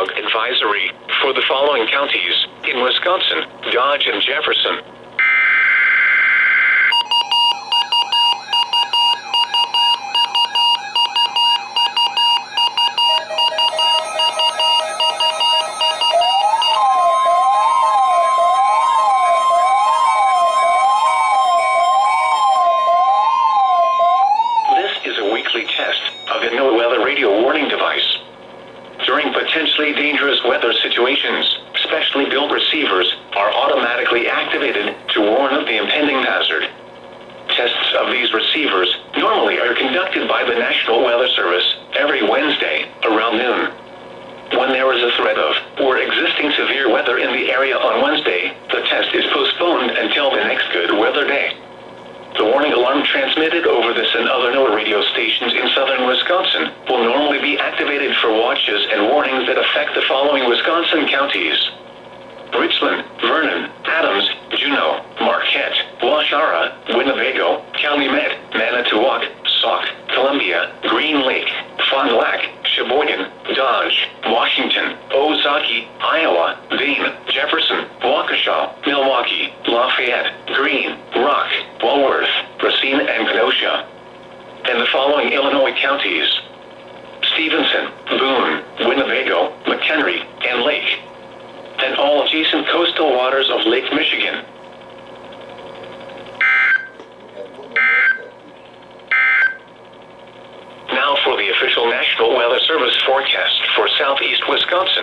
dog advisory for the following counties in Wisconsin: Dodge and Jefferson. Potentially dangerous weather situations, specially built receivers are automatically activated to warn of the impending hazard. Tests of these receivers normally are conducted by the National Weather Service every Wednesday around noon. When there is a threat of or existing severe weather in the area on Wednesday, the test is postponed until the next good weather day. The warning alarm transmitted over this and other NOAA radio stations in southern Wisconsin will normally be activated for watches and warnings that affect the following Wisconsin counties: Richland, Vernon, Adams, Juneau, Marquette, Waushara, Winnebago, Calumet, Manitowoc, Sauk, Columbia, Green Lake, Fond du Lac, Sheboygan, Dodge, Washington, Ozaukee, Iowa, Dane, Jefferson, Waukesha, Milwaukee, Lafayette, Greene, Rock, Walworth, Racine, and Kenosha. And the following Illinois counties: Stevenson, Boone, Winnebago, McHenry, and Lake. And all adjacent coastal waters of Lake Michigan.